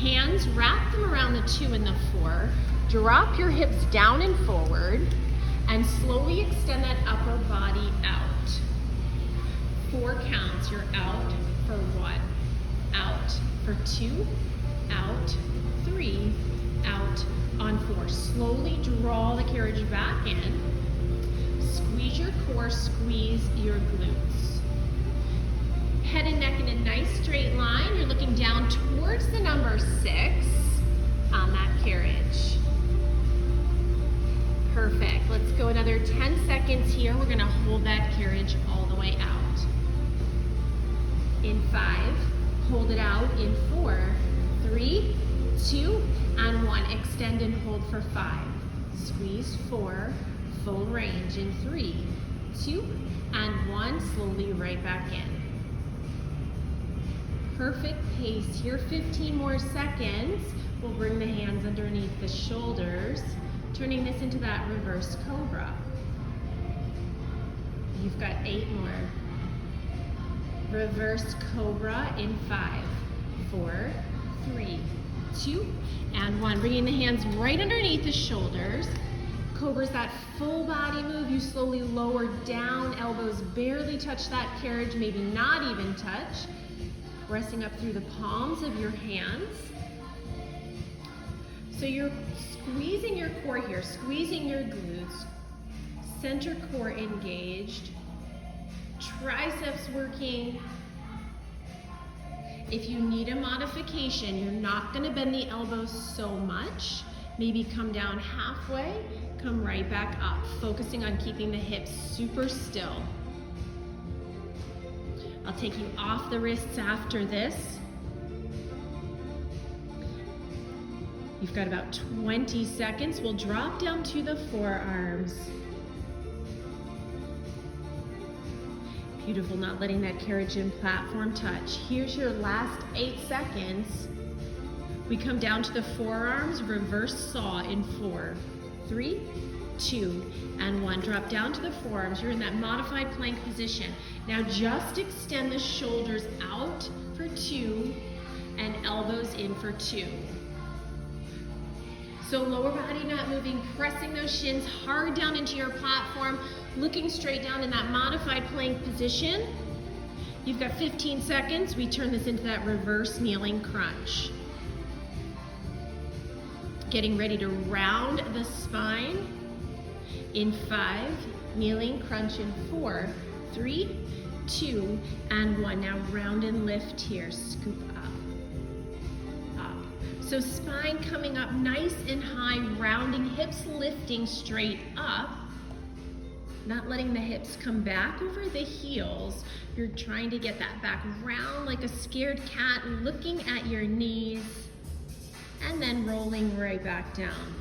Hands, wrap them around the 2 and the 4. Drop your hips down and forward and slowly extend that upper body out. 4 counts. You're out for 1, out for 2, out, 3, out on 4. Slowly draw the carriage back in. Squeeze your core, squeeze your glutes. Head and neck in a nice straight line. You're looking down towards the number 6 on that carriage. Perfect. Let's go another 10 seconds here. We're gonna hold that carriage all the way out. In 5, hold it out in 4, 3, 2, and 1. Extend and hold for 5. Squeeze 4, full range in 3, 2, and 1. Slowly right back in. Perfect pace here. 15 more seconds. We'll bring the hands underneath the shoulders, turning this into that reverse cobra. You've got 8 more. Reverse cobra in 5, 4, 3, 2, and 1. Bringing the hands right underneath the shoulders. Cobra's that full body move. You slowly lower down, elbows barely touch that carriage, maybe not even touch. Pressing up through the palms of your hands. So you're squeezing your core here, squeezing your glutes, center core engaged, triceps working. If you need a modification, you're not going to bend the elbows so much. Maybe come down halfway, come right back up, focusing on keeping the hips super still. I'll take you off the wrists after this. You've got about 20 seconds. We'll drop down to the forearms. Beautiful, not letting that carriage and platform touch. Here's your last 8 seconds. We come down to the forearms, reverse saw in 4, 3, 2, and 1. Drop down to the forearms. You're in that modified plank position. Now just extend the shoulders out for 2 and elbows in for 2. So lower body not moving, pressing those shins hard down into your platform, looking straight down in that modified plank position. You've got 15 seconds. We turn this into that reverse kneeling crunch. Getting ready to round the spine. In 5, kneeling crunch in 4, 3, 2, and 1. Now round and lift here, scoop up, up. So spine coming up nice and high, rounding, hips lifting straight up, not letting the hips come back over the heels. You're trying to get that back round like a scared cat, looking at your knees, and then rolling right back down.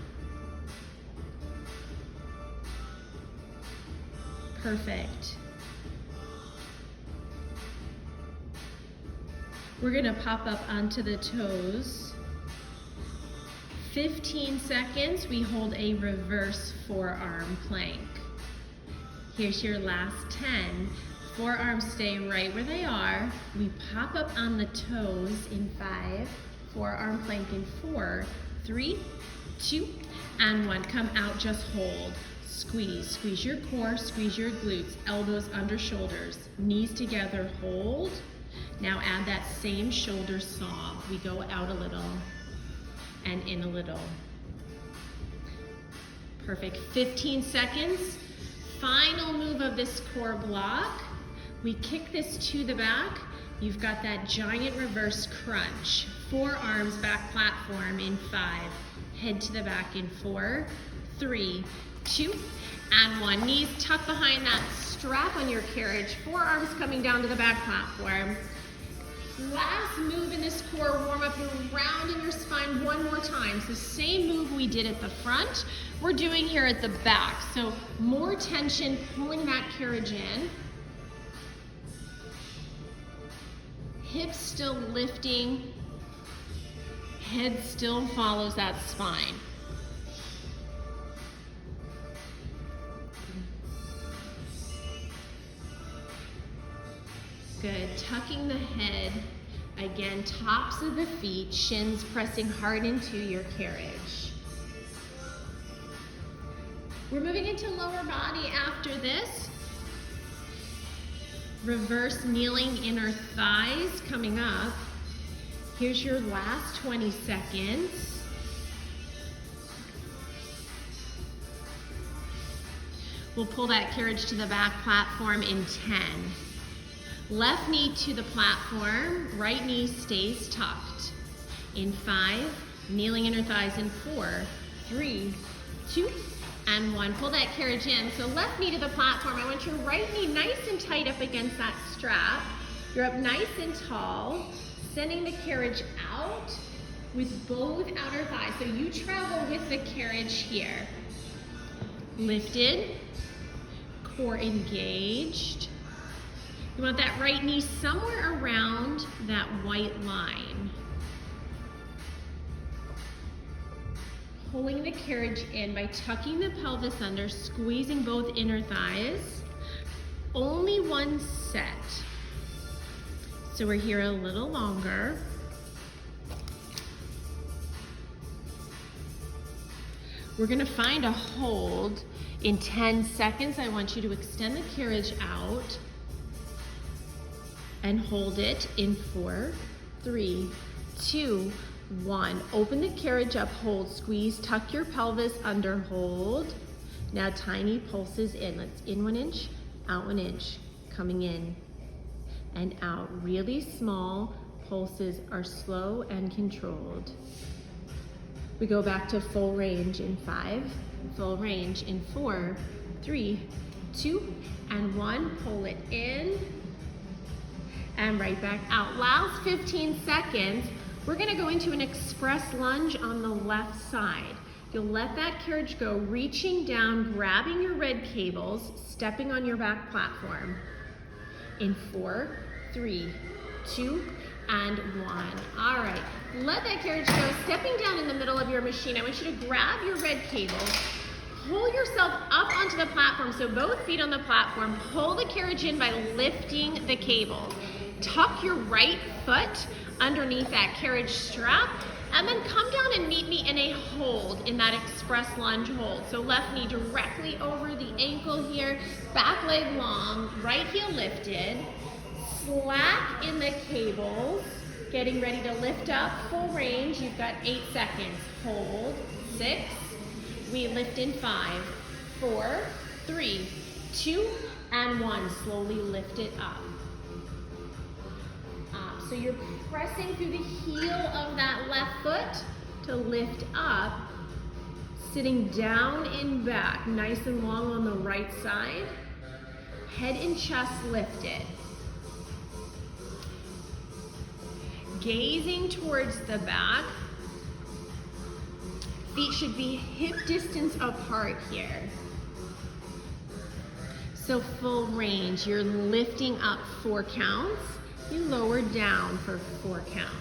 Perfect. We're gonna pop up onto the toes. 15 seconds, we hold a reverse forearm plank. Here's your last 10. Forearms stay right where they are. We pop up on the toes in 5, forearm plank in 4, 3, 2, and 1. Come out, just hold. Squeeze, squeeze your core, squeeze your glutes, elbows under shoulders, knees together, hold. Now add that same shoulder saw. We go out a little and in a little. Perfect, 15 seconds. Final move of this core block. We kick this to the back. You've got that giant reverse crunch. Forearms back platform in 5. Head to the back in 4, 3, 2, and 1. Knees tucked behind that strap on your carriage. Forearms coming down to the back platform. Last move in this core warm up. You're rounding your spine one more time. So same move we did at the front, we're doing here at the back. So more tension, pulling that carriage in. Hips still lifting. Head still follows that spine. Good, tucking the head Again, tops of the feet, shins pressing hard into your carriage. We're moving into lower body after this. Reverse kneeling inner thighs coming up. Here's your last 20 seconds. We'll pull that carriage to the back platform in 10. Left knee to the platform, right knee stays tucked. In 5, kneeling inner thighs in 4, 3, 2, and 1. Pull that carriage in. So left knee to the platform. I want your right knee nice and tight up against that strap. You're up nice and tall, sending the carriage out with both outer thighs. So you travel with the carriage here. Lifted, core engaged. You want that right knee somewhere around that white line. Pulling the carriage in by tucking the pelvis under, squeezing both inner thighs. Only one set. So we're here a little longer. We're gonna find a hold. In 10 seconds, I want you to extend the carriage out and hold it in 4, 3, 2, 1. Open the carriage up, hold, squeeze, tuck your pelvis under, hold. Now tiny pulses in. Let's in 1 inch, out 1 inch, coming in and out. Really small pulses are slow and controlled. We go back to full range in 5, full range in 4, 3, 2, and 1. Pull it in and right back out. Last 15 seconds. We're gonna go into an express lunge on the left side. You'll let that carriage go, reaching down, grabbing your red cables, stepping on your back platform. In 4, 3, 2, and 1. All right, let that carriage go, stepping down in the middle of your machine. I want you to grab your red cables, pull yourself up onto the platform, so both feet on the platform, pull the carriage in by lifting the cables. Tuck your right foot underneath that carriage strap, and then come down and meet me in a hold, in that express lunge hold. So left knee directly over the ankle here, back leg long, right heel lifted, slack in the cables, getting ready to lift up, full range. You've got 8 seconds. Hold, 6, we lift in 5, 4, 3, 2, and 1. Slowly lift it up. So you're pressing through the heel of that left foot to lift up, sitting down and back, nice and long on the right side. Head and chest lifted. Gazing towards the back. Feet should be hip distance apart here. So full range, you're lifting up 4 counts. You lower down for 4 counts.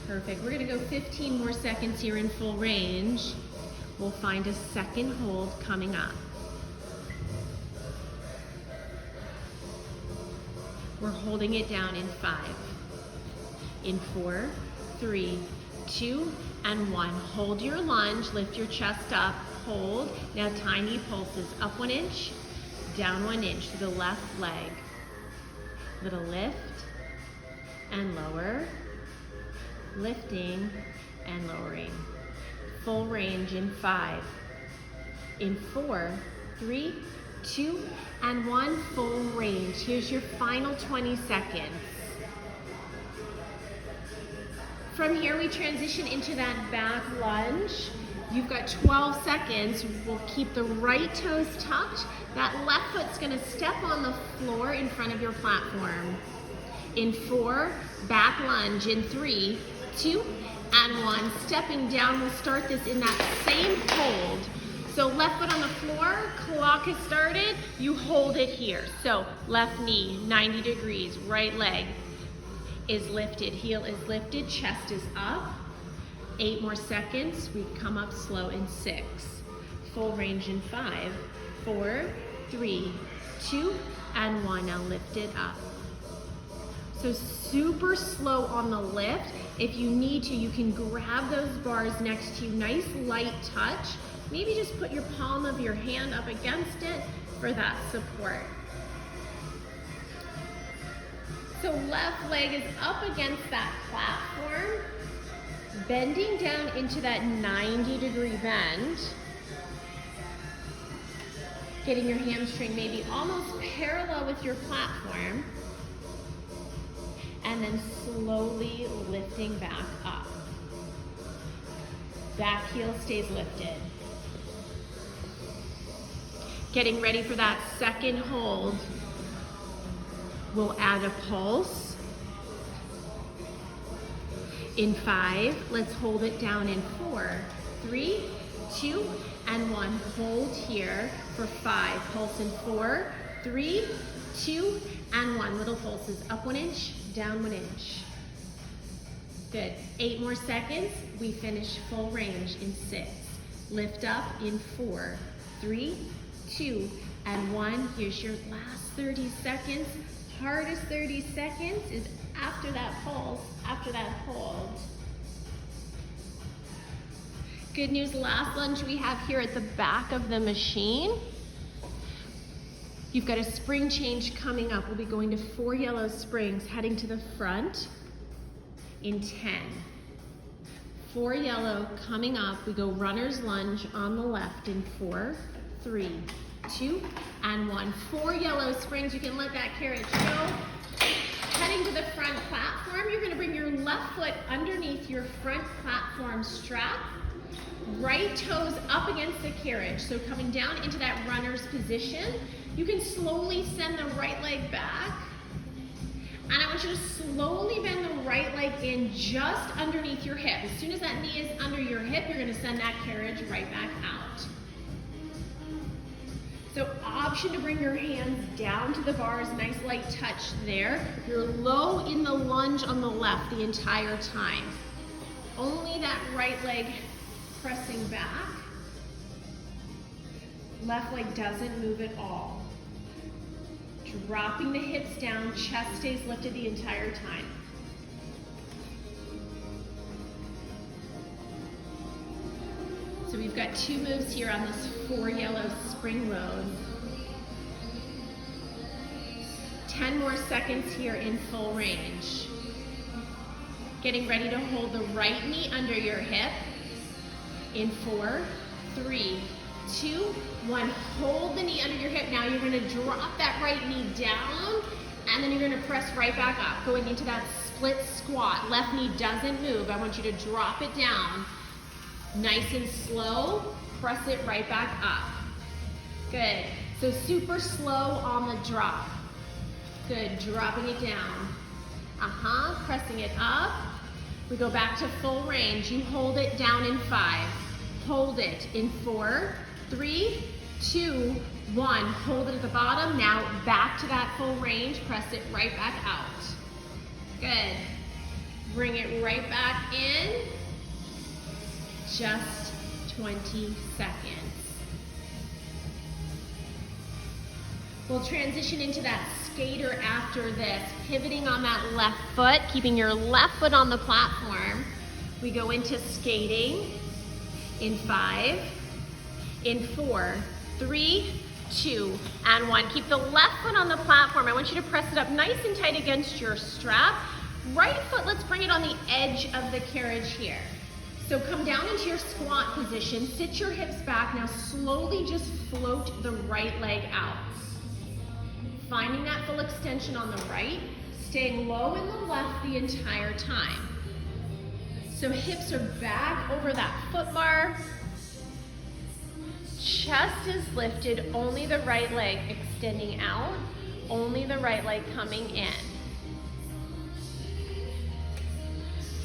Perfect. We're gonna go 15 more seconds here in full range. We'll find a second hold coming up. We're holding it down in 5, in 4, 3, 2, and 1. Hold your lunge, lift your chest up, hold. Now tiny pulses, up 1 inch, down 1 inch to the left leg. Little lift and lower, lifting and lowering. Full range in 5, in 4, 3, 2, and 1, full range. Here's your final 20 seconds. From here, we transition into that back lunge. You've got 12 seconds. We'll keep the right toes tucked. That left foot's gonna step on the floor in front of your platform. In 4, back lunge. In 3, 2, and 1. Stepping down, we'll start this in that same hold. So left foot on the floor, clock has started, you hold it here. So left knee, 90 degrees, right leg is lifted, heel is lifted, chest is up. 8 more seconds, we come up slow in 6. Full range in 5, 4, 3, 2, and 1. Now lift it up. So super slow on the lift. If you need to, you can grab those bars next to you. Nice light touch. Maybe just put your palm of your hand up against it for that support. So left leg is up against that platform, bending down into that 90-degree bend. Getting your hamstring maybe almost parallel with your platform. And then slowly lifting back up. Back heel stays lifted. Getting ready for that second hold. We'll add a pulse. In 5, let's hold it down in 4, 3, 2, and 1. Hold here for 5. Pulse in 4, 3, 2, and 1. Little pulses. Up 1 inch, down 1 inch. Good. 8 more seconds. We finish full range in 6. Lift up in 4, 3, 2, and 1. Here's your last 30 seconds. Hardest 30 seconds is after that pulse, after that hold. Good news, last lunge we have here at the back of the machine. You've got a spring change coming up. We'll be going to 4 yellow springs, heading to the front in 10. 4 yellow coming up. We go runner's lunge on the left in 4, 3, 2, and 1. 4 yellow springs. You can let that carriage go. Heading to the front platform, you're going to bring your left foot underneath your front platform strap. Right toes up against the carriage. So coming down into that runner's position. You can slowly send the right leg back. And I want you to slowly bend the right leg in just underneath your hip. As soon as that knee is under your hip, you're going to send that carriage right back out. So option to bring your hands down to the bars, nice light touch there. You're low in the lunge on the left the entire time. Only that right leg pressing back. Left leg doesn't move at all. Dropping the hips down, chest stays lifted the entire time. So we've got 2 moves here on this 4 yellow spring road. 10 more seconds here in full range. Getting ready to hold the right knee under your hip in 4, 3, 2, 1. Hold the knee under your hip. Now you're going to drop that right knee down, and then you're going to press right back up, going into that split squat. Left knee doesn't move. I want you to drop it down. Nice and slow. Press it right back up. Good. So super slow on the drop. Good. Dropping it down. Pressing it up. We go back to full range. You hold it down in 5. Hold it in 4, 3, 2, 1. Hold it at the bottom. Now back to that full range. Press it right back out. Good. Bring it right back in. Just 20 seconds. We'll transition into that skater after this. Pivoting on that left foot, keeping your left foot on the platform. We go into skating in 5, in 4, 3, 2, and 1. Keep the left foot on the platform. I want you to press it up nice and tight against your strap. Right foot, let's bring it on the edge of the carriage here. So come down into your squat position, sit your hips back. Now slowly just float the right leg out. Finding that full extension on the right, staying low in the left the entire time. So hips are back over that foot bar. Chest is lifted, only the right leg extending out, only the right leg coming in.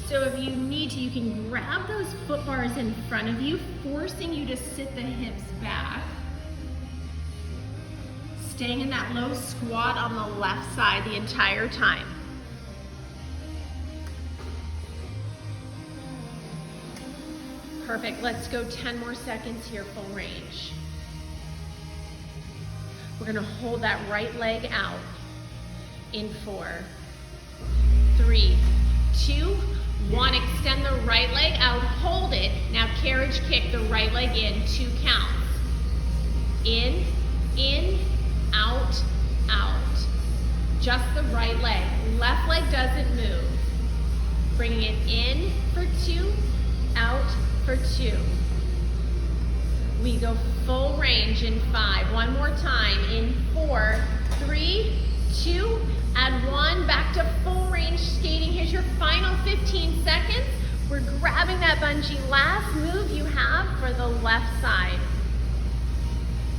So if you need to, you can grab those foot bars in front of you, forcing you to sit the hips back. Staying in that low squat on the left side the entire time. Perfect, let's go 10 more seconds here, full range. We're gonna hold that right leg out. In 4, 3, 2, 1. Extend the right leg out, hold it. Now carriage kick the right leg in, 2 counts. In, out, out. Just the right leg. Left leg doesn't move. Bringing it in for 2, out for 2. We go full range in 5. One more time. In 4, 3, 2, and 1. Back to full range skating. Here's your final 15 seconds. We're grabbing that bungee. Last move you have for the left side.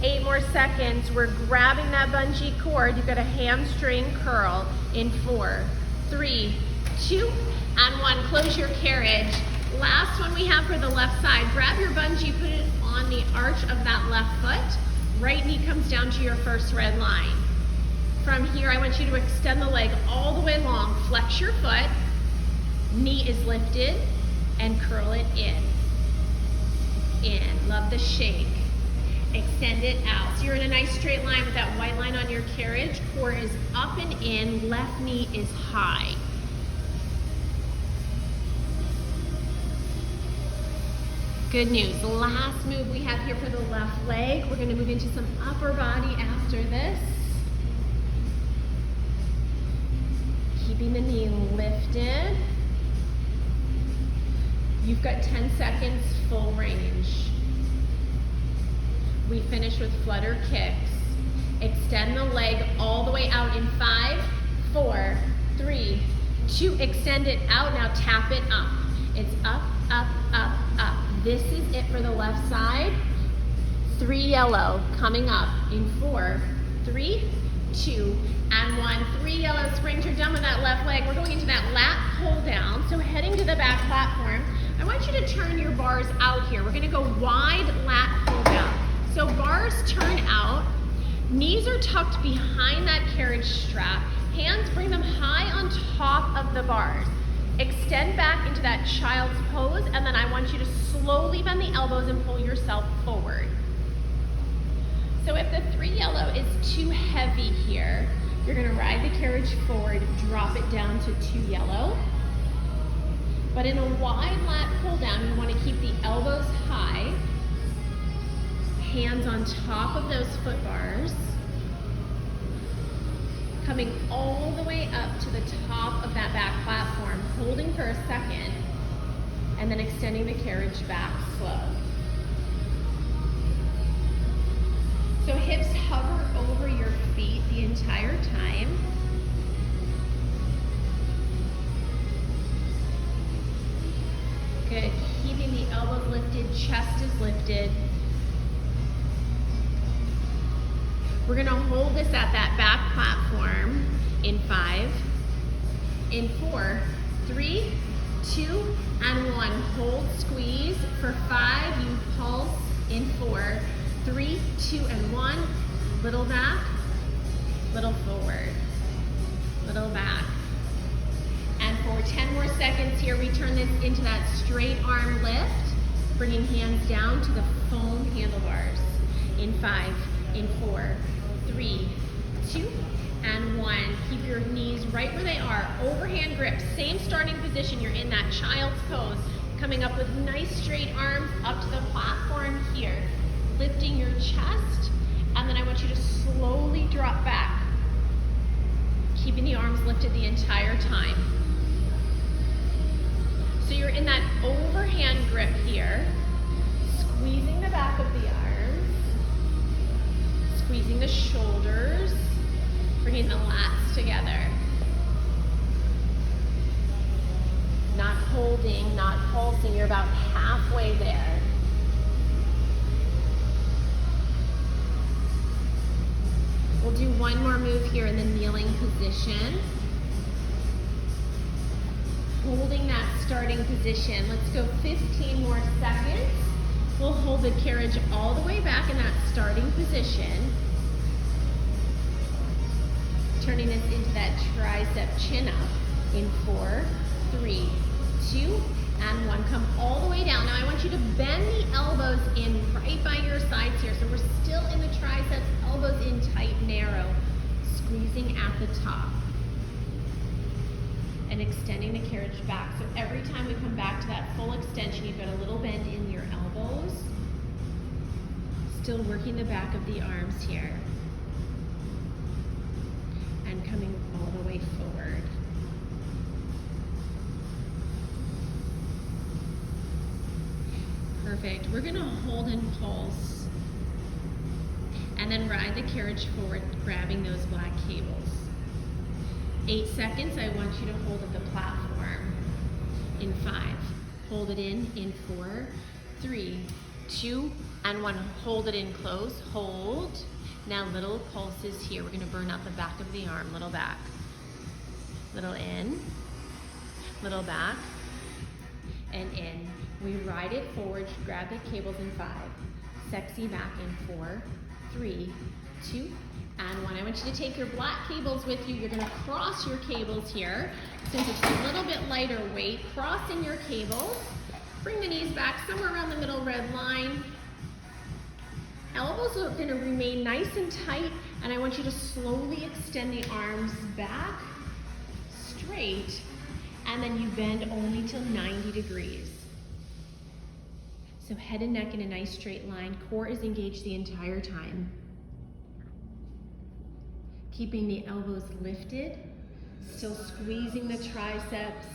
8 more seconds. We're grabbing that bungee cord. You've got a hamstring curl in 4, 3, 2, and 1. Close your carriage. Last one we have for the left side. Grab your bungee, put it on the arch of that left foot. Right knee comes down to your first red line. From here, I want you to extend the leg all the way long. Flex your foot. Knee is lifted and curl it in. In. Love the shake. Extend it out. So you're in a nice straight line with that white line on your carriage. Core is up and in. Left knee is high. Good news. The last move we have here for the left leg. We're going to move into some upper body after this. Keeping the knee lifted. You've got 10 seconds, full range. We finish with flutter kicks. Extend the leg all the way out in 5, 4, 3, 2. Extend it out. Now tap it up. It's up, up, up, up. This is it for the left side. 3 yellow coming up in 4, 3, 2, and 1. 3 yellow springs. You're done with that left leg. We're going into that lat pull down. So heading to the back platform, I want you to turn your bars out here. We're going to go wide lat pull down. So bars turn out. Knees are tucked behind that carriage strap. Hands, bring them high on top of the bars. Extend back into that child's pose, and then I want you to slowly bend the elbows and pull yourself forward. So if the 3 yellow is too heavy here, you're gonna ride the carriage forward, drop it down to 2 yellow. But in a wide lat pull down, you wanna keep the elbows high, hands on top of those foot bars, coming all the way up to the top of that back platform, holding for a second, and then extending the carriage back slow. So hips hover over your feet the entire time. Good, keeping the elbows lifted, chest is lifted. We're gonna hold this at that back platform in 5, in 4, 3, 2, and 1. Hold, squeeze. For 5, you pulse in 4, 3, 2, and 1. Little back, little forward, little back. And for 10 more seconds here, we turn this into that straight arm lift, bringing hands down to the foam handlebars. In 5, in 4, 3, 2, and 1. Keep your knees right where they are. Overhand grip, same starting position. You're in that child's pose. Coming up with nice straight arms up to the platform here. Lifting your chest, and then I want you to slowly drop back. Keeping the arms lifted the entire time. So you're in that overhand grip here. Squeezing the back of the arms. Squeezing the shoulders, bringing the lats together. Not holding, not pulsing, you're about halfway there. We'll do one more move here in the kneeling position. Holding that starting position. Let's go 15 more seconds. We'll hold the carriage all the way back in that starting position. Turning this into that tricep chin up in 4, 3, 2, and 1. Come all the way down. Now I want you to bend the elbows in right by your sides here. So we're still in the triceps, elbows in tight, narrow, squeezing at the top. And extending the carriage back. So every time we come back to that full extension, you've got a little bend in your elbows. Still working the back of the arms here. And coming all the way forward. Perfect. We're going to hold and pulse. And then ride the carriage forward, grabbing those black cables. 8 seconds, I want you to hold at the platform. In 5, hold it in 4, 3, 2, and 1. Hold it in close, hold. Now little pulses here. We're gonna burn out the back of the arm, little back. Little in, little back, and in. We ride it forward, grab the cables in 5. Sexy back in 4, 3, 2, and 1. I want you to take your black cables with you. You're gonna cross your cables here. Since it's a little bit lighter weight, crossing your cables. Bring the knees back somewhere around the middle red line. Elbows are gonna remain nice and tight, and I want you to slowly extend the arms back, straight, and then you bend only till 90 degrees. So head and neck in a nice straight line. Core is engaged the entire time. Keeping the elbows lifted, still squeezing the triceps.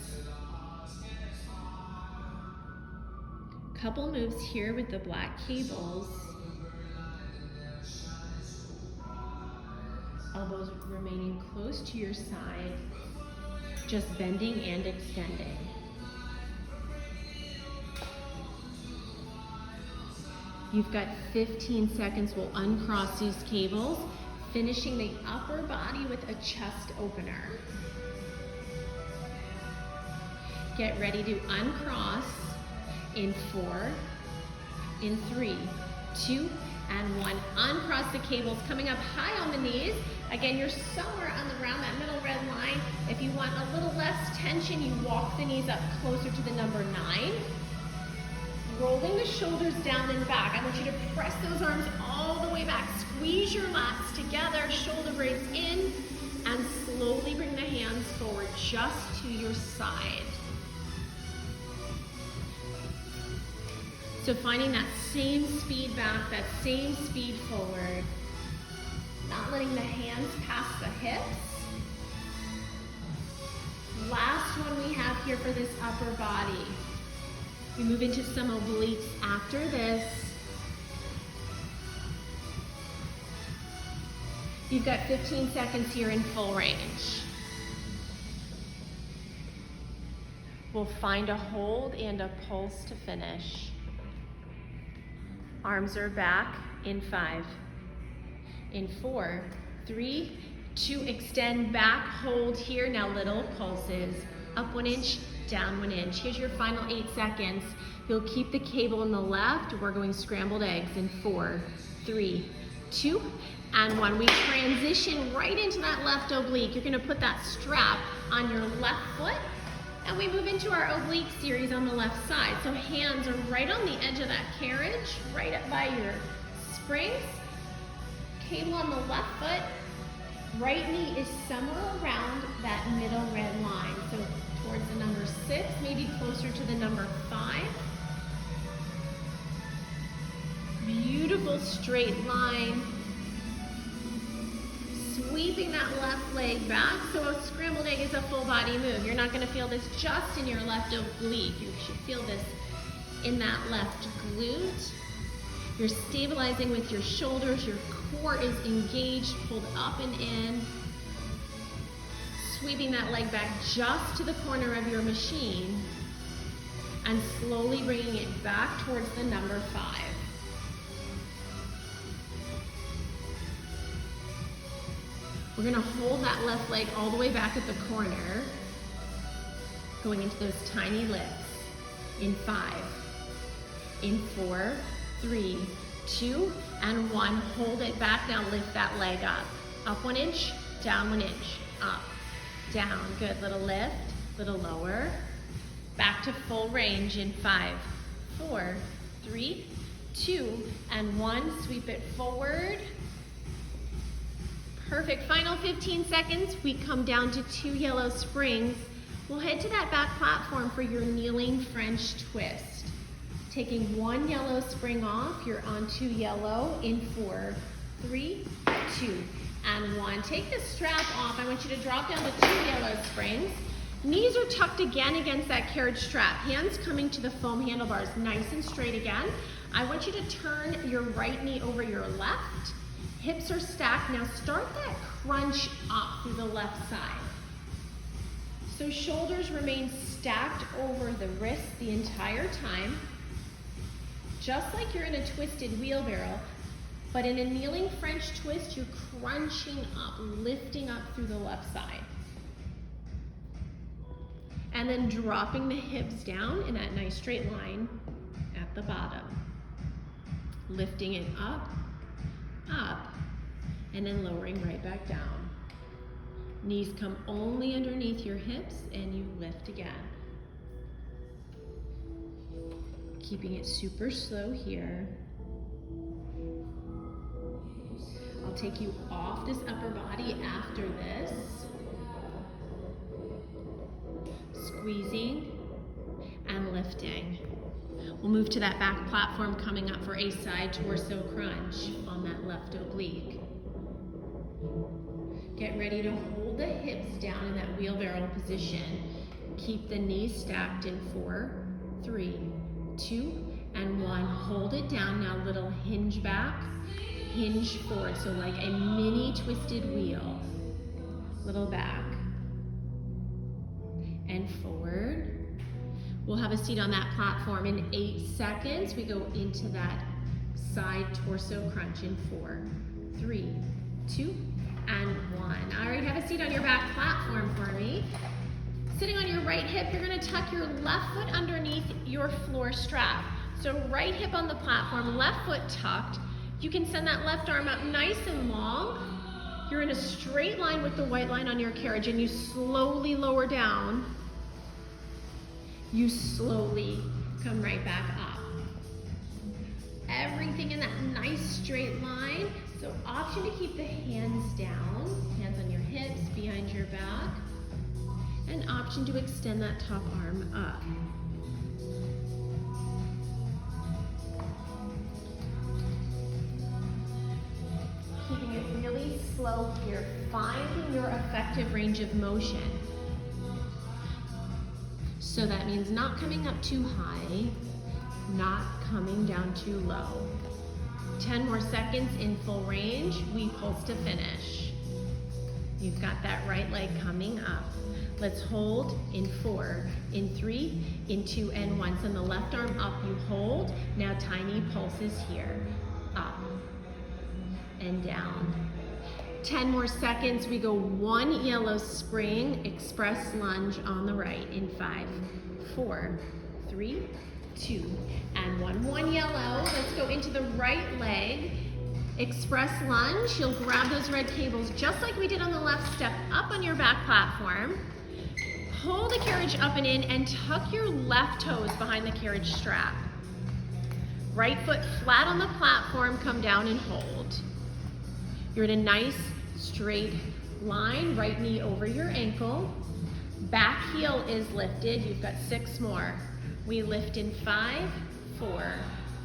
Couple moves here with the black cables. Elbows remaining close to your side, just bending and extending. You've got 15 seconds. We'll uncross these cables, finishing the upper body with a chest opener. Get ready to uncross in 4, in 3, 2, and 1. Uncross the cables, coming up high on the knees. Again, you're somewhere around that middle red line. If you want a little less tension, you walk the knees up closer to the number 9. Rolling the shoulders down and back. I want you to press those arms all the way back. Squeeze your lats together, shoulder blades in, and slowly bring the hands forward just to your side. So finding that same speed back, that same speed forward. Not letting the hands pass the hips. Last one we have here for this upper body. We move into some obliques after this. You've got 15 seconds here in full range. We'll find a hold and a pulse to finish. Arms are back in 5, in 4, 3, 2, extend back, hold here. Now little pulses, up 1 inch, down 1 inch. Here's your final 8 seconds. You'll keep the cable on the left. We're going scrambled eggs in 4, 3, 2, and 1. We transition right into that left oblique. You're gonna put that strap on your left foot, and we move into our oblique series on the left side. So hands are right on the edge of that carriage, right up by your springs. Cable on the left foot. Right knee is somewhere around that middle red line. So towards the number 6, maybe closer to the number 5. Beautiful straight line. Sweeping that left leg back. So a scrambled egg is a full body move. You're not gonna feel this just in your left oblique. You should feel this in that left glute. You're stabilizing with your shoulders. Your core is engaged, pulled up and in. Sweeping that leg back just to the corner of your machine and slowly bringing it back towards the number 5. We're gonna hold that left leg all the way back at the corner, going into those tiny lifts in 5, in 4, 3, 2, and 1. Hold it back. Now lift that leg up. Up 1 inch, down 1 inch, up, down. Good. Little lift, little lower, Back to full range in 5, 4, 3, 2, and 1. Sweep it forward. Perfect. Final 15 seconds. We come down to 2 yellow springs. We'll head to that back platform for your kneeling French twist. Taking 1 yellow spring off, you're on 2 yellow in 4, 3, 2, and 1. Take the strap off. I want you to drop down to 2 yellow springs. Knees are tucked again against that carriage strap. Hands coming to the foam handlebars, nice and straight again. I want you to turn your right knee over your left. Hips are stacked. Now start that crunch up through the left side. So shoulders remain stacked over the wrists the entire time. Just like you're in a twisted wheelbarrow, but in a kneeling French twist, you're crunching up, lifting up through the left side. And then dropping the hips down in that nice straight line at the bottom. Lifting it up, up, and then lowering right back down. Knees come only underneath your hips and you lift again. Keeping it super slow here. I'll take you off this upper body after this. Squeezing and lifting. We'll move to that back platform coming up for a side torso crunch on that left oblique. Get ready to hold the hips down in that wheelbarrow position. Keep the knees stacked in 4, 3, 2, and 1. Hold it down. Now little hinge back, hinge forward. So like a mini twisted wheel. Little back and forward. We'll have a seat on that platform in 8 seconds. We go into that side torso crunch in 4, 3, 2, and 1. All right, have a seat on your back platform for me. Sitting on your right hip, you're gonna tuck your left foot underneath your floor strap. So right hip on the platform, left foot tucked. You can send that left arm up nice and long. You're in a straight line with the white line on your carriage, and you slowly lower down. You slowly come right back up. Everything in that nice straight line. So option to keep the hands down, hands on your hips, behind your back. And option to extend that top arm up. Keeping it really slow here, finding your effective range of motion. So that means not coming up too high, not coming down too low. 10 more seconds in full range. We pulse to finish. You've got that right leg coming up. Let's hold in 4, in 3, in 2, and 1. Send the left arm up, you hold. Now tiny pulses here. Up and down. 10 more seconds. We go 1 yellow spring, express lunge on the right in 5, 4, 3, 2, and 1. 1 yellow. Let's go into the right leg. Express lunge. You'll grab those red cables just like we did on the left. Step up on your back platform. Pull the carriage up and in and tuck your left toes behind the carriage strap. Right foot flat on the platform, come down and hold. You're in a nice straight line, right knee over your ankle. Back heel is lifted. You've got 6 more. We lift in 5, 4,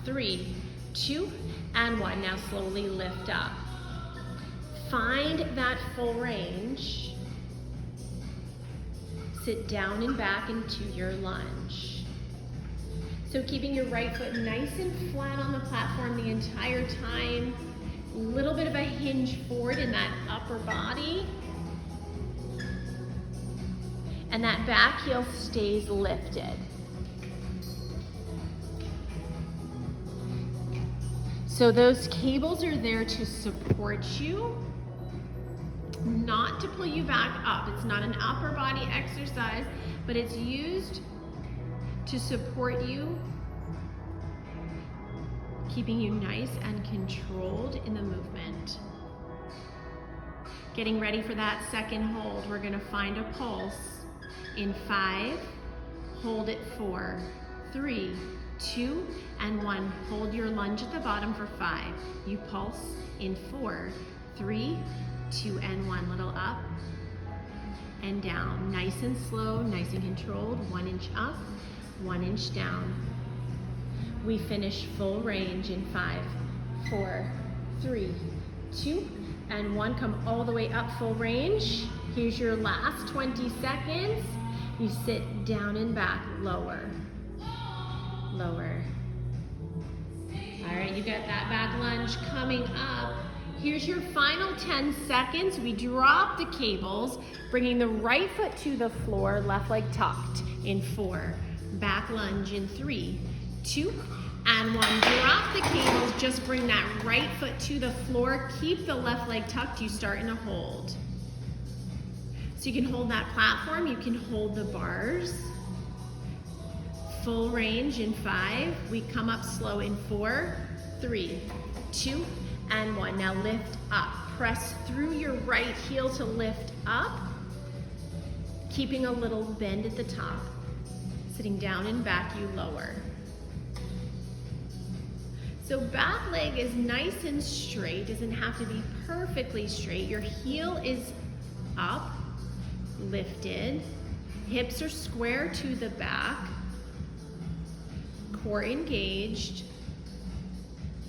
3, 2, and 1. Now slowly lift up. Find that full range. Sit down and back into your lunge. So keeping your right foot nice and flat on the platform the entire time. A little bit of a hinge forward in that upper body. And that back heel stays lifted. So those cables are there to support you, not to pull you back up. It's not an upper body exercise, but it's used to support you, keeping you nice and controlled in the movement. Getting ready for that second hold. We're gonna find a pulse in 5, hold it 4, 3, 2, and 1. Hold your lunge at the bottom for 5. You pulse in 4, 3, 2, and 1. Little up and down. Nice and slow, nice and controlled. 1 inch up, 1 inch down. We finish full range in 5, 4, 3, 2, and 1. Come all the way up full range. Here's your last 20 seconds. You sit down and back, lower, lower. All right, you got that back lunge coming up. Here's your final 10 seconds. We drop the cables, bringing the right foot to the floor, left leg tucked in 4. Back lunge in 3, 2, and 1. Drop the cables, just bring that right foot to the floor. Keep the left leg tucked. You start in a hold. So you can hold that platform, you can hold the bars. Full range in 5. We come up slow in 4, 3, 2, and 1. Now lift up. Press through your right heel to lift up, keeping a little bend at the top. Sitting down and back, you lower. So back leg is nice and straight, doesn't have to be perfectly straight. Your heel is up, lifted. Hips are square to the back. Core engaged.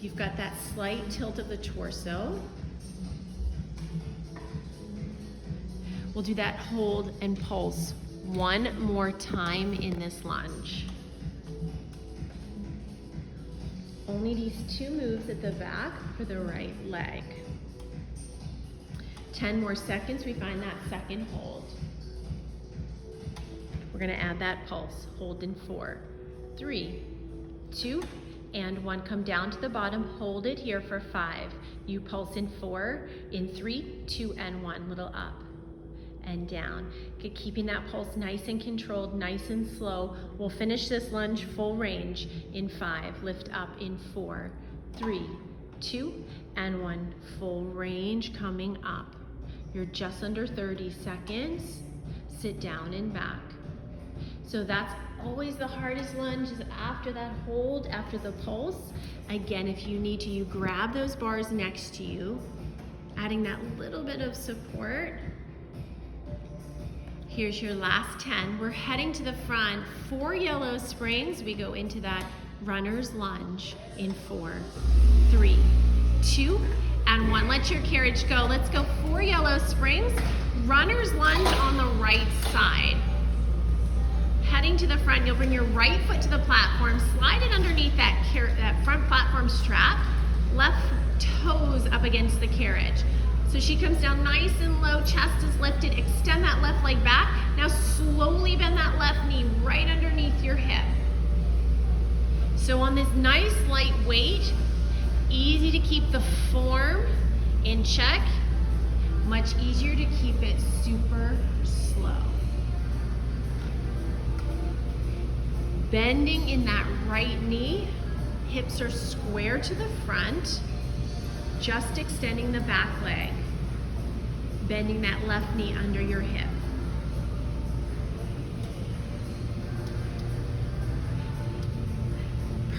You've got that slight tilt of the torso. We'll do that hold and pulse one more time in this lunge. Only these 2 moves at the back for the right leg. 10 more seconds, we find that second hold. We're gonna add that pulse. Hold in 4, 3, 2, and 1. Come down to the bottom, hold it here for 5. You pulse in 4, in 3, 2, and 1. Little up and down. Keeping that pulse nice and controlled, nice and slow. We'll finish this lunge full range in 5. Lift up in 4, 3, 2, and 1. Full range coming up. You're just under 30 seconds. Sit down and back. So that's always the hardest lunge, is after that hold, after the pulse. Again, if you need to, you grab those bars next to you, adding that little bit of support. Here's your last 10. We're heading to the front. 4 yellow springs. We go into that runner's lunge in 4, 3, 2, and 1. Let your carriage go. Let's go 4 yellow springs. Runner's lunge on the right side. Heading to the front, you'll bring your right foot to the platform, slide it underneath that front platform strap, left toes up against the carriage. So she comes down nice and low, chest is lifted, extend that left leg back. Now slowly bend that left knee right underneath your hip. So on this nice light weight, easy to keep the form in check, much easier to keep it super slow. Bending in that right knee, hips are square to the front, just extending the back leg. Bending that left knee under your hip.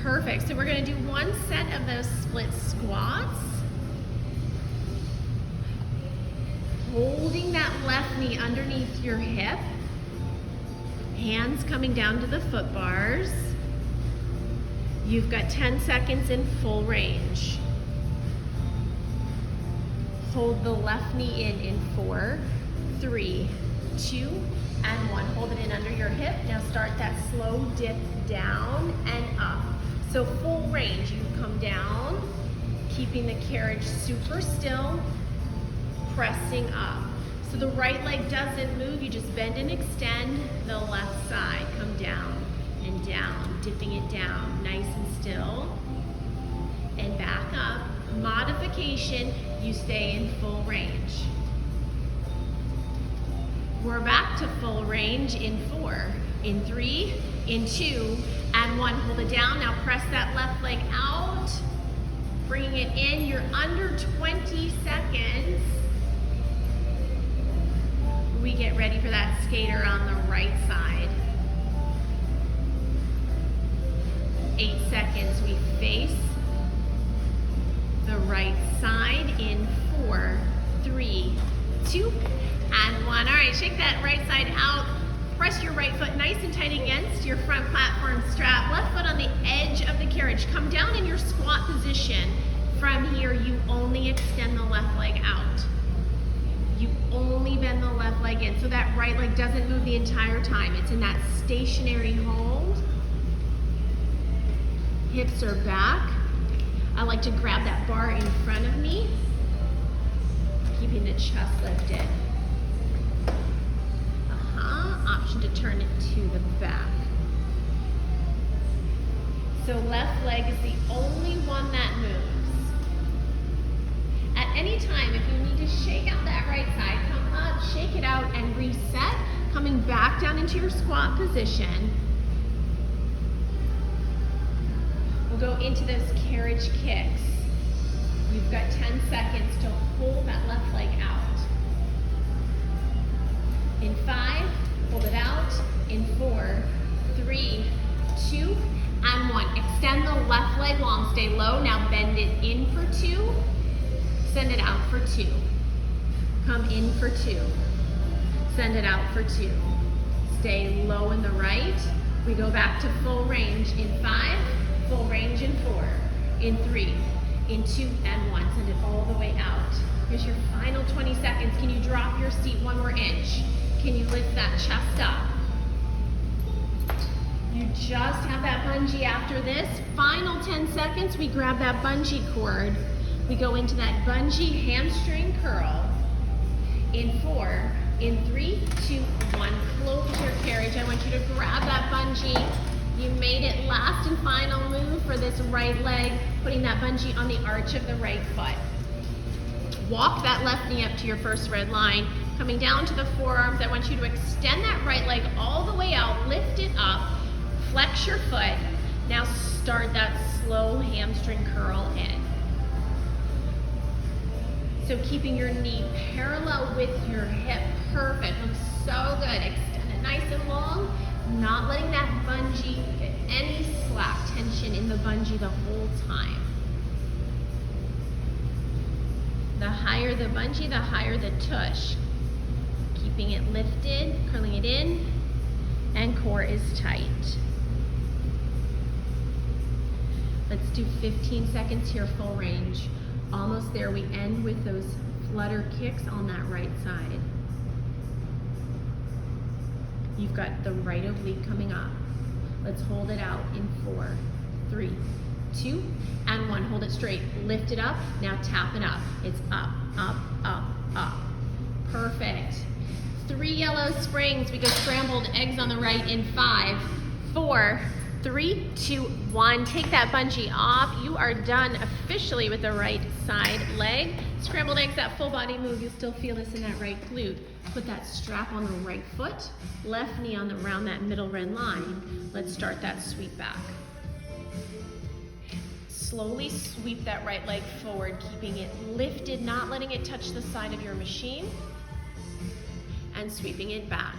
Perfect, so we're gonna do 1 set of those split squats. Holding that left knee underneath your hip. Hands coming down to the foot bars. You've got 10 seconds in full range. Hold the left knee in 4, 3, 2, and 1. Hold it in under your hip. Now start that slow dip down and up. So full range, you come down, keeping the carriage super still, pressing up. So the right leg doesn't move, you just bend and extend the left side. Come down and down, dipping it down, nice and still. And back up. Modification, you stay in full range. We're back to full range in 4, in 3, in 2, and 1. Hold it down. Now press that left leg out, bringing it in. You're under 20 seconds. We get ready for that skater on the right side. seconds. We face the right side in 4, 3, 2, and 1. All right, shake that right side out. Press your right foot nice and tight against your front platform strap. Left foot on the edge of the carriage. Come down in your squat position. From here, you only extend the left leg out. You only bend the left leg in, so that right leg doesn't move the entire time. It's in that stationary hold. Hips are back. I like to grab that bar in front of me, keeping the chest lifted. Option to turn it to the back. So left leg is the only one that moves. At any time, if you need to shake out that right side, come up, shake it out, and reset. Coming back down into your squat position. We'll go into those carriage kicks. You've got 10 seconds to hold that left leg out. In 5, hold it out. In 4, 3, 2, and 1. Extend the left leg long, stay low. Now bend it in for 2. Send it out for 2. Come in for 2. Send it out for 2. Stay low in the right. We go back to full range in 5, full range in 4, in 3, in 2, and 1. Send it all the way out. Here's your final 20 seconds. Can you drop your seat 1 more inch? Can you lift that chest up? You just have that bungee after this. Final 10 seconds, we grab that bungee cord. We go into that bungee hamstring curl. In 4, in 3, 2, 1. Close your carriage. I want you to grab that bungee. You made it last and final move for this right leg, putting that bungee on the arch of the right foot. Walk that left knee up to your first red line. Coming down to the forearms, I want you to extend that right leg all the way out, lift it up, flex your foot. Now start that slow hamstring curl in. So keeping your knee parallel with your hip, perfect, looks so good. Extend it nice and long, not letting that bungee get any slack tension in the bungee the whole time. The higher the bungee, the higher the tush. Keeping it lifted, curling it in, and core is tight. Let's do 15 seconds here, full range. Almost there, we end with those flutter kicks on that right side. You've got the right oblique coming up. Let's hold it out in 4, 3, 2, and 1. Hold it straight, lift it up, now tap it up. It's up, up, up, up. Perfect. 3 yellow springs. We go scrambled eggs on the right in 5, 4, 3, 2, 1. Take that bungee off. You are done officially with the right side leg. Scrambled eggs, that full body move. You still feel this in that right glute. Put that strap on the right foot, left knee on around that middle red line. Let's start that sweep back. Slowly sweep that right leg forward, keeping it lifted, not letting it touch the side of your machine, and sweeping it back.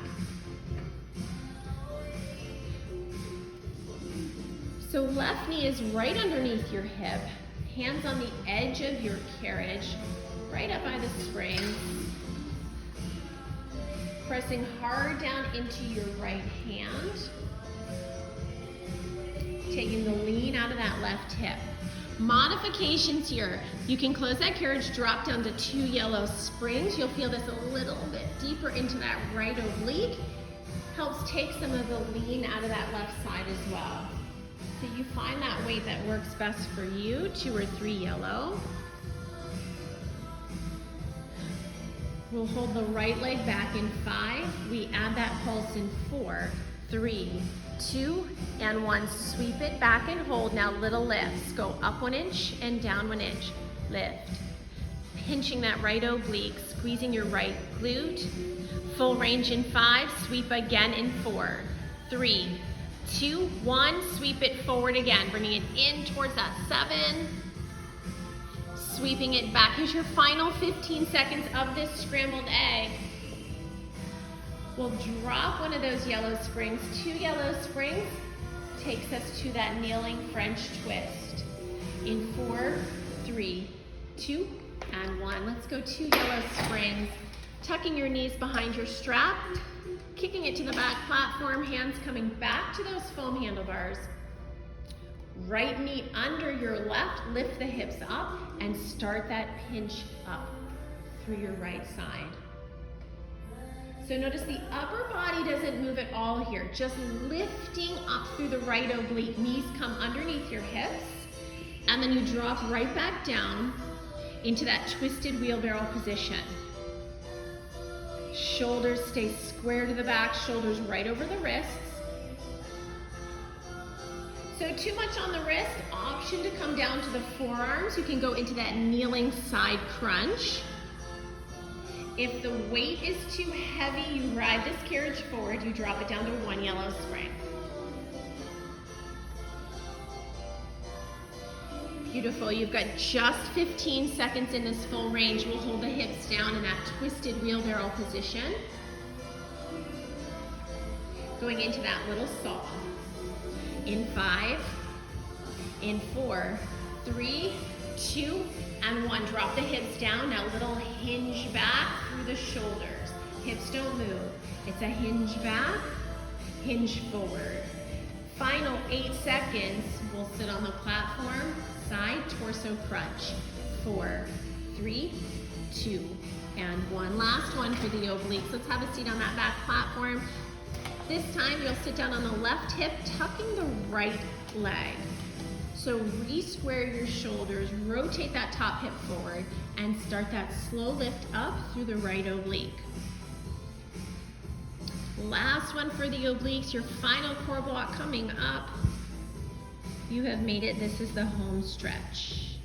So left knee is right underneath your hip, hands on the edge of your carriage, right up by the spring. Pressing hard down into your right hand. Taking the lean out of that left hip. Modifications here. You can close that carriage, drop down to 2 yellow springs. You'll feel this a little bit deeper into that right oblique. Helps take some of the lean out of that left side as well. So you find that weight that works best for you, 2 or 3 yellow. We'll hold the right leg back in 5. We add that pulse in 4, 3, 2, and 1. Sweep it back and hold. Now little lifts. Go up 1 inch and down 1 inch. Lift. Pinching that right oblique, squeezing your right glute. Full range in 5. Sweep again in 4, 3, 2, 1. Sweep it forward again, bringing it in towards that 7. Sweeping it back. Here's your final 15 seconds of this scrambled egg. We'll drop one of those yellow springs, 2 yellow springs. takes us to that kneeling French twist. In 4, 3, 2, and 1. Let's go 2 yellow springs. Tucking your knees behind your strap, kicking it to the back platform, hands coming back to those foam handlebars. Right knee under your left, lift the hips up and start that pinch up through your right side. So notice the upper body doesn't move at all here, just lifting up through the right oblique. Knees come underneath your hips, and then you drop right back down into that twisted wheelbarrow position. Shoulders stay square to the back, shoulders right over the wrists. So too much on the wrist, option to come down to the forearms. You can go into that kneeling side crunch. If the weight is too heavy, you ride this carriage forward, you drop it down to 1 yellow spring. Beautiful, you've got just 15 seconds in this full range. We'll hold the hips down in that twisted wheelbarrow position. Going into that little saw. In 5, in 4, 3, 2, and 1. Drop the hips down. Now little hinge back through the shoulders. Hips don't move. It's a hinge back, hinge forward. Final 8 seconds. We'll sit on the platform. Side torso crunch. 4, 3, 2, and 1. Last one for the obliques. Let's have a seat on that back platform. This time you'll sit down on the left hip, tucking the right leg. So re-square your shoulders, rotate that top hip forward, and start that slow lift up through the right oblique. Last one for the obliques, your final core block coming up. You have made it. This is the home stretch.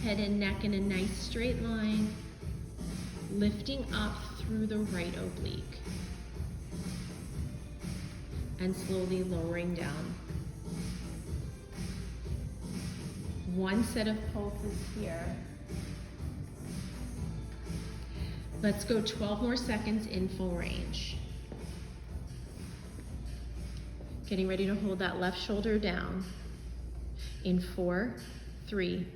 Head and neck in a nice straight line, lifting up through the right oblique, and slowly lowering down. 1 set of pulses here. Let's go 12 more seconds in full range. Getting ready to hold that left shoulder down. In 4, 3,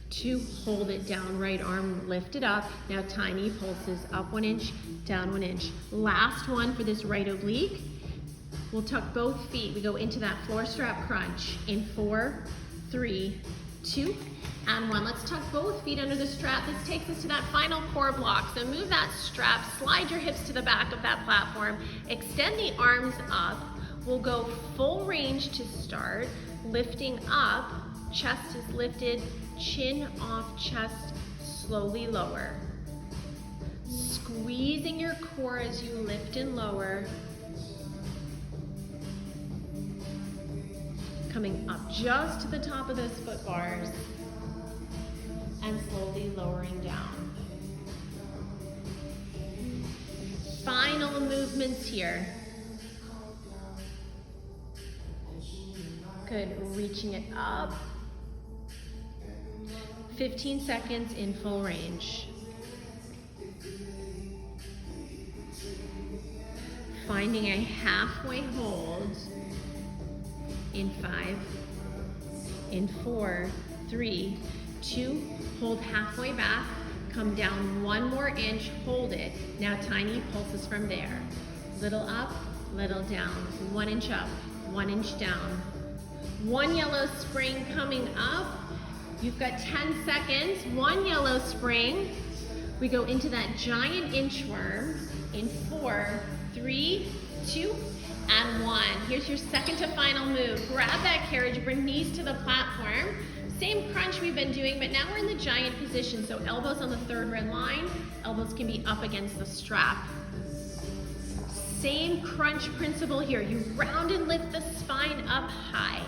2, hold it down, right arm lifted up. Now tiny pulses, up 1 inch, down 1 inch. Last one for this right oblique. We'll tuck both feet. We go into that floor strap crunch. In 4, 3, 2, and 1. Let's tuck both feet under the strap. This takes us to that final core block. So move that strap, slide your hips to the back of that platform, extend the arms up. We'll go full range to start, lifting up, chest is lifted, chin off chest, slowly lower. Squeezing your core as you lift and lower. Coming up just to the top of those foot bars and slowly lowering down. Final movements here. Good, reaching it up. 15 seconds in full range. Finding a halfway hold. In 5, in 4, 3, 2, hold halfway back, come down 1 more inch, hold it. Now tiny pulses from there. Little up, little down, 1 inch up, 1 inch down. 1 yellow spring coming up. You've got 10 seconds, 1 yellow spring. We go into that giant inchworm in 4, 3, 2, and 1. Here's your second to final move. Grab that carriage, bring knees to the platform. Same crunch we've been doing, but now we're in the giant position. So elbows on the 3rd red line, elbows can be up against the strap. Same crunch principle here. You round and lift the spine up high.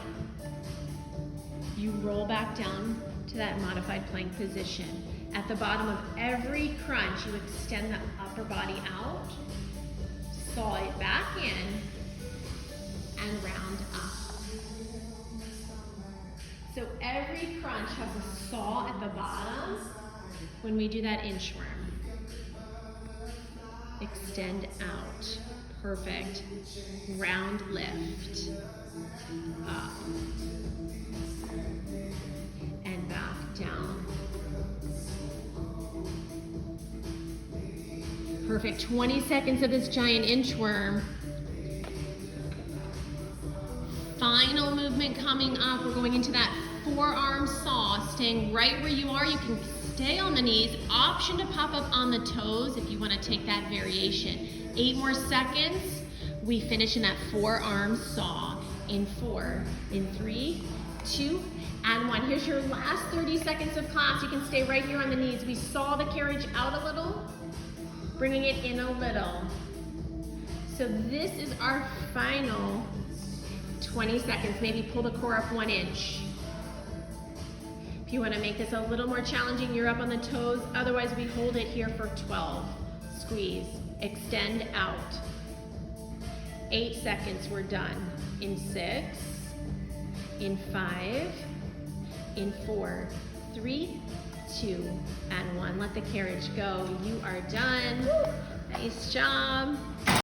You roll back down to that modified plank position. At the bottom of every crunch, you extend the upper body out, saw it back in, and round up. So every crunch has a saw at the bottom when we do that inchworm. Extend out. Perfect. Round lift. Perfect. 20 seconds of this giant inchworm. Final movement coming up. We're going into that forearm saw. Staying right where you are. You can stay on the knees. Option to pop up on the toes if you want to take that variation. 8 more seconds. We finish in that forearm saw. In 4, in 3, 2, and 1. Here's your last 30 seconds of class. You can stay right here on the knees. We saw the carriage out a little, bringing it in a little. So this is our final 20 seconds. Maybe pull the core up 1 inch. If you want to make this a little more challenging, you're up on the toes. Otherwise, we hold it here for 12. Squeeze, extend out. 8 seconds, we're done. In 6, in 5, in 4, 3, 2, and 1. Let the carriage go. You are done. Nice job.